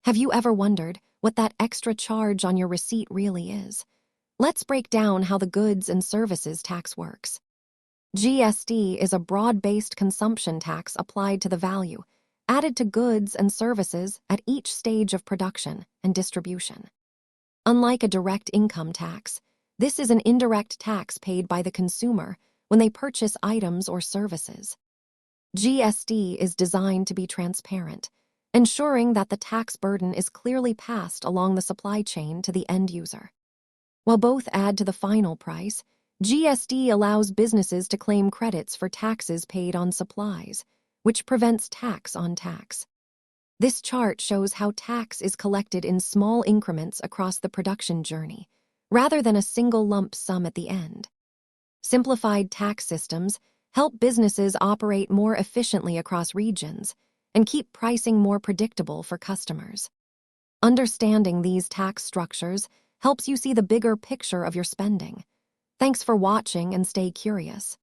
Have you ever wondered what that extra charge on your receipt really is? Let's break down how the goods and services tax works. GST is a broad-based consumption tax applied to the value, added to goods and services at each stage of production and distribution. Unlike a direct income tax, this is an indirect tax paid by the consumer when they purchase items or services. GST is designed to be transparent, ensuring that the tax burden is clearly passed along the supply chain to the end user. While both add to the final price, GST allows businesses to claim credits for taxes paid on supplies, which prevents tax on tax. This chart shows how tax is collected in small increments across the production journey, rather than a single lump sum at the end. Simplified tax systems help businesses operate more efficiently across regions and keep pricing more predictable for customers. Understanding these tax structures helps you see the bigger picture of your spending. Thanks for watching and stay curious.